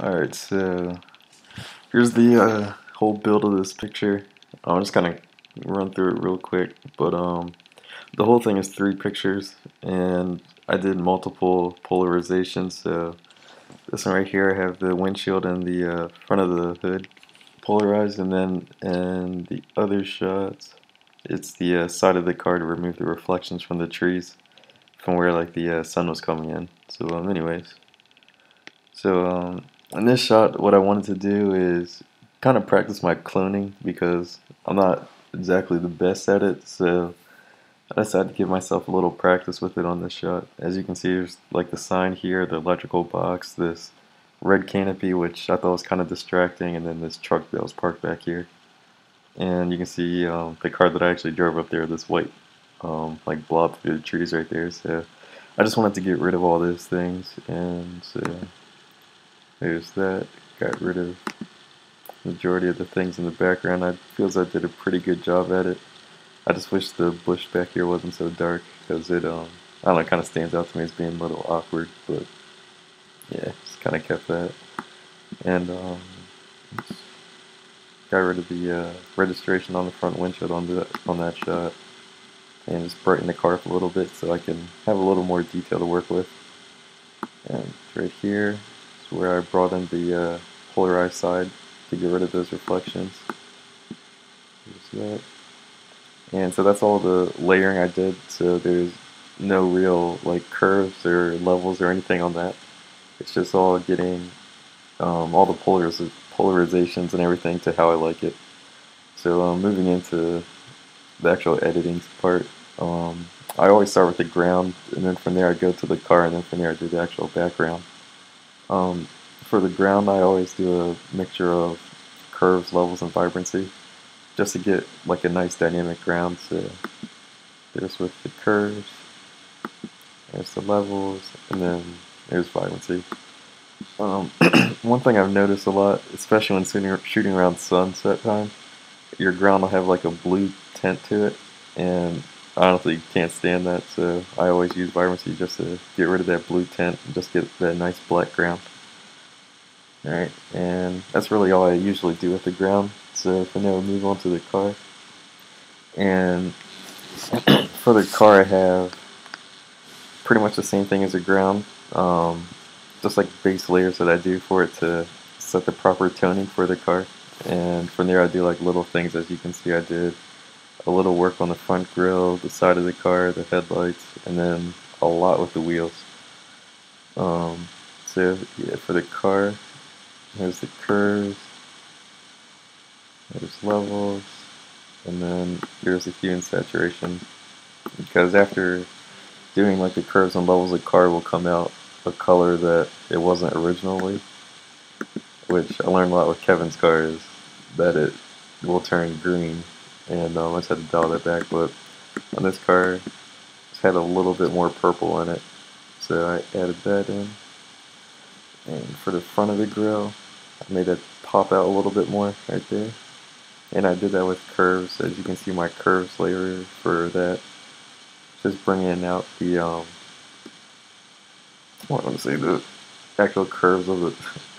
Alright, so here's the whole build of this picture. I'm just gonna run through it real quick, but the whole thing is 3 pictures, and I did multiple polarizations. So this one right here, I have the windshield and the front of the hood polarized, and then in the other shots, it's the side of the car to remove the reflections from the trees from where like the sun was coming in. So anyways. So in this shot, what I wanted to do is kind of practice my cloning because I'm not exactly the best at it. So I decided to give myself a little practice with it on this shot. As you can see, there's like the sign here, the electrical box, this red canopy, which I thought was kind of distracting, and then this truck that was parked back here. And you can see the car that I actually drove up there, this white like blob through the trees right there. So I just wanted to get rid of all those things, and so there's that. Got rid of the majority of the things in the background. I feels I did a pretty good job at it. I just wish the bush back here wasn't so dark because it I don't know, it kind of stands out to me as being a little awkward, but yeah, just kind of kept that. And got rid of the registration on the front windshield on that shot, and just brighten the car up a little bit so I can have a little more detail to work with. And right here is where I brought in the polarized side to get rid of those reflections. There's that. And so that's all the layering I did, so there's no real like curves or levels or anything on that. It's just all getting all the polarizations and everything to how I like it. So moving into the actual editing part, I always start with the ground, and then from there I go to the car, and then from there I do the actual background. Um, for the ground, I always do a mixture of curves, levels, and vibrancy, just to get like a nice dynamic ground. So there's with the curves, there's the levels, and then there's vibrancy. One thing I've noticed a lot, especially when shooting around sunset time, your ground will have like a blue tint to it, and I honestly can't stand that, so I always use vibrancy just to get rid of that blue tint and just get that nice black ground. Alright, and that's really all I usually do with the ground. So for now, we'll move on to the car. And for the car, I have pretty much the same thing as the ground, just like base layers that I do for it to set the proper toning for the car. And from there, I do like little things. As you can see, I did a little work on the front grille, the side of the car, the headlights, and then a lot with the wheels. So yeah, for the car, there's the curves, there's levels, and then here's the hue and saturation. Because after doing like the curves and levels, the car will come out a color that it wasn't originally, which I learned a lot with Kevin's car, is that it will turn green, and I just had to dial that back. But on this car, it's had a little bit more purple in it, so I added that in. And for the front of the grille, I made it pop out a little bit more right there. And I did that with curves. As you can see, my curves layer for that, just bringing out the what want to say, the actual curves of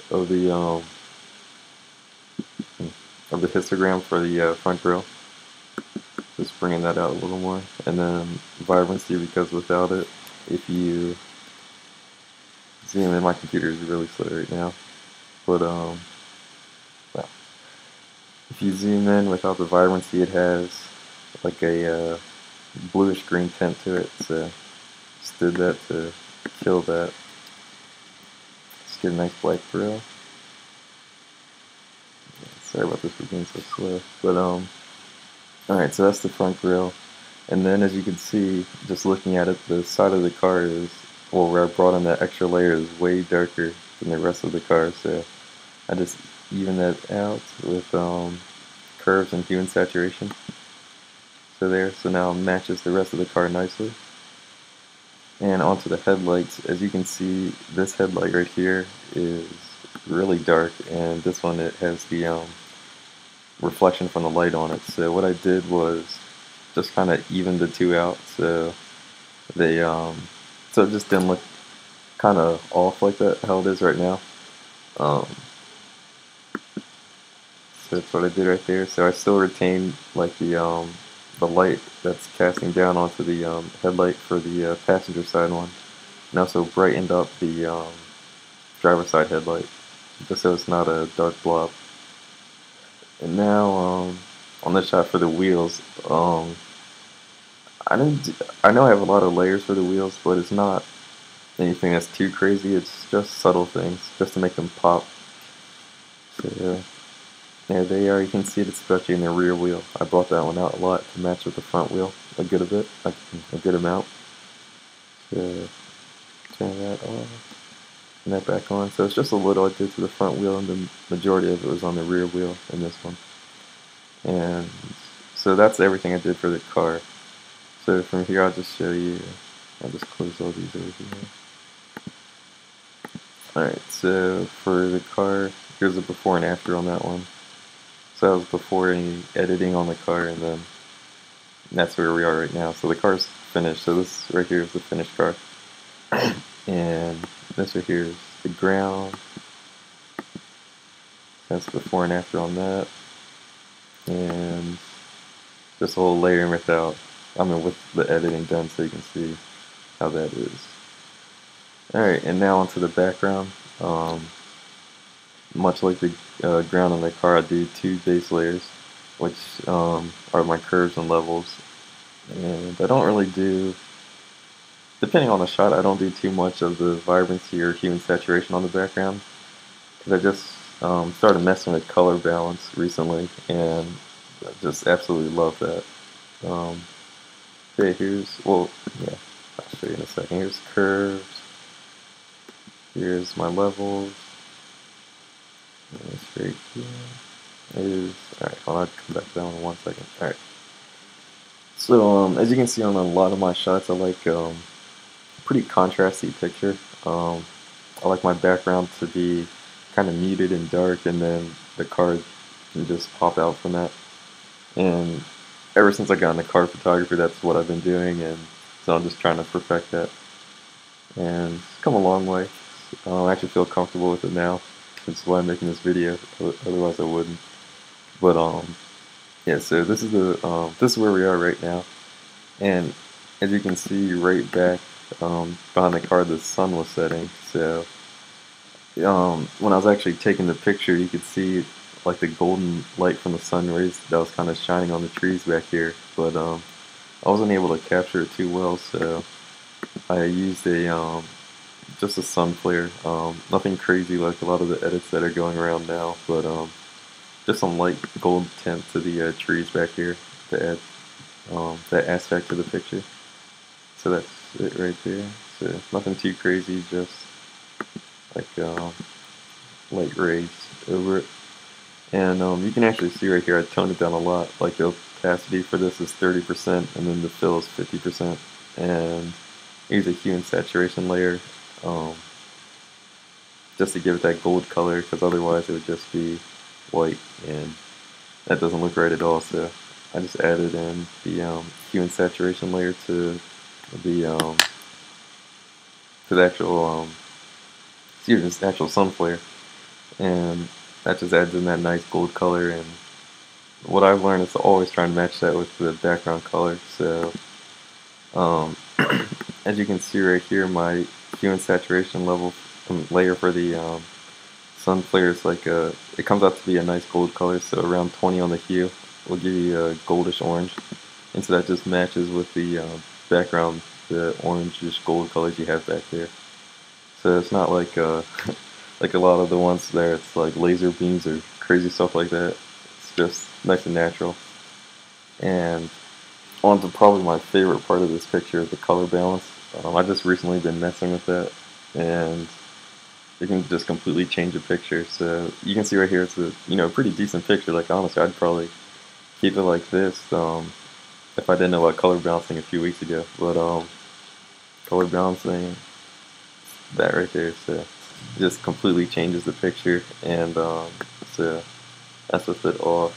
the histogram for the front grille. Just bringing that out a little more, and then vibrancy, because without it, if you zoom in, my computer is really slow right now, but well, if you zoom in without the vibrancy, it has like a bluish green tint to it. So just did that to kill that. Just get a nice black grille. Sorry about this for being so slow, but alright, so that's the front grille. And then as you can see, just looking at it, the side of the car is, well, where I brought in that extra layer is way darker than the rest of the car, so I just even that out with curves and hue and saturation. So there, so now it matches the rest of the car nicely. And onto the headlights, as you can see, this headlight right here is really dark, and this one, it has the reflection from the light on it. So what I did was just kind of even the two out, so they so it just didn't look kind of off like that how it is right now. Um, so that's what I did right there. So I still retain like the light that's casting down onto the headlight for the passenger side one, and also brightened up the driver side headlight just so it's not a dark blob. And now on this shot for the wheels, I didn't. I know I have a lot of layers for the wheels, but it's not anything that's too crazy. It's just subtle things, just to make them pop. So there they are. You can see it especially in the rear wheel. I brought that one out a lot to match with the front wheel a good bit, like a good amount. So turn that off and that back on. So it's just a little I did to the front wheel, and the majority of it was on the rear wheel in this one. And so that's everything I did for the car. So from here I'll just show you. I'll just close all these over here. Alright, so for the car, here's the before and after on that one. So that was before any editing on the car, and then that's where we are right now. So the car's finished. So this right here is the finished car. And this right here is the ground. That's before and after on that. And just a little layering without, with the editing done, so you can see how that is. Alright, and now onto the background. Much like the ground on the car, I do two base layers, which are my curves and levels. And I don't really do, depending on the shot, I don't do too much of the vibrancy or hue and saturation on the background. Because I just started messing with color balance recently, and I just absolutely love that. Okay, yeah, I'll show you in a second. Here's curves. Here's my levels. This right here is, alright, hold on, I'll come back to that one in 1 second. Alright. So, as you can see on a lot of my shots, I like pretty contrasty picture. I like my background to be kind of muted and dark, and then the car can just pop out from that. And ever since I got into car photography, that's what I've been doing, and so I'm just trying to perfect that. And it's come a long way. I actually feel comfortable with it now. That's why I'm making this video. Otherwise, I wouldn't. But yeah. So this is where we are right now, and as you can see, right back behind the car, the sun was setting. So when I was actually taking the picture, you could see like the golden light from the sun rays that was kind of shining on the trees back here. But I wasn't able to capture it too well, so I used a just a sun flare. Nothing crazy like a lot of the edits that are going around now, but just some light gold tint to the trees back here to add that aspect to the picture. So that's it right there. So nothing too crazy, just like light rays over it. And you can actually see right here I toned it down a lot. Like the opacity for this is 30%, and then the fill is 50%. And use a hue and saturation layer just to give it that gold color, because otherwise it would just be white, and that doesn't look right at all. So I just added in the hue and saturation layer to the actual actual sun flare, and that just adds in that nice gold color. And what I've learned is to always try and match that with the background color. So as you can see right here, my hue and saturation level layer for the sun flare is like it comes out to be a nice gold color. So around 20 on the hue will give you a goldish orange, and so that just matches with the background, the orangish gold colors you have back there. So it's not like like a lot of the ones there, it's like laser beams or crazy stuff like that. It's just nice and natural. And on to probably my favorite part of this picture, the color balance. I just recently been messing with that, and you can just completely change a picture. So you can see right here, it's a pretty decent picture. Like honestly, I'd probably keep it like this if I didn't know about color balancing a few weeks ago. But color balancing, that right there, so it just completely changes the picture. And so that's with it off.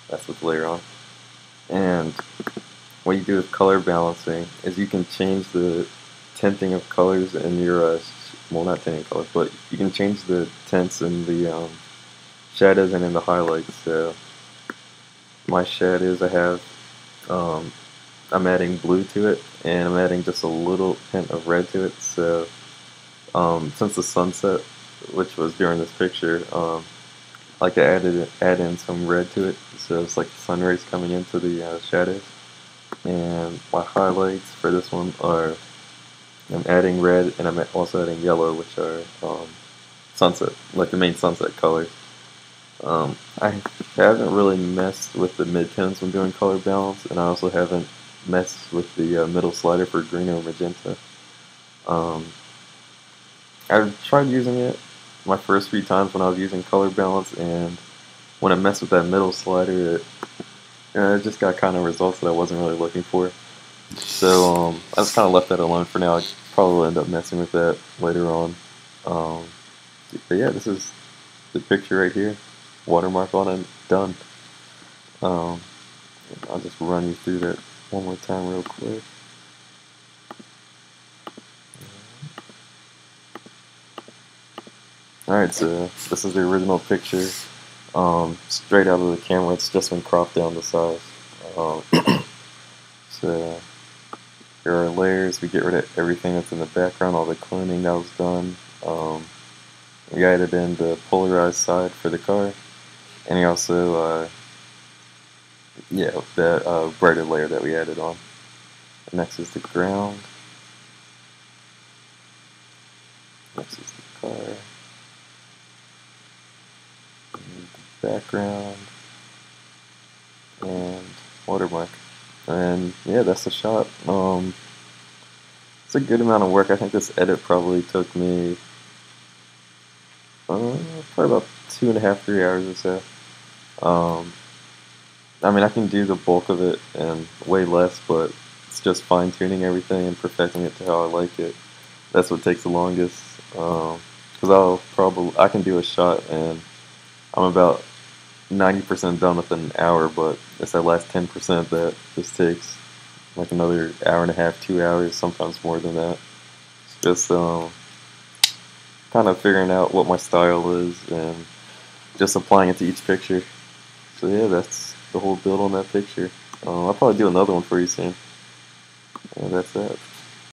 That's with layer on. And what you do with color balancing is you can change the tinting of colors in your well, not tinting colors, but you can change the tints in the shadows and in the highlights. So my shadows, um, I'm adding blue to it, and I'm adding just a little hint of red to it. So since the sunset, which was during this picture, like I add in some red to it, so it's like the sun rays coming into the shadows. And my highlights for this one are I'm adding red and I'm also adding yellow, which are sunset, like the main sunset colors. I haven't really messed with the midtones when doing color balance, and I also haven't messed with the middle slider for green or magenta. Um, I've tried using it my first few times when I was using color balance, and when I messed with that middle slider, it just got kind of results that I wasn't really looking for. So I just kind of left that alone for now. I probably will end up messing with that later on. Um, but yeah, this is the picture right here. Watermark on it, done. Um, I'll just run you through that one more time real quick. Alright, so this is the original picture. Straight out of the camera, it's just been cropped down to size. Um, so here are layers. We get rid of everything that's in the background, all the cloning that was done. We added in the polarized side for the car, and he also, yeah, that brighter layer that we added on. Next is the ground. Next is the car. And the background. And watermark. And yeah, that's the shot. It's a good amount of work. I think this edit probably took me probably about 2.5, 3 hours or so. I mean, I can do the bulk of it in way less, but it's just fine tuning everything and perfecting it to how I like it. That's what takes the longest. Because I can do a shot and I'm about 90% done within an hour, but it's that last 10% that just takes like another hour and a half, 2 hours, sometimes more than that. It's just kind of figuring out what my style is and just applying it to each picture. So yeah, that's the whole build on that picture. I'll probably do another one for you soon. And that's that.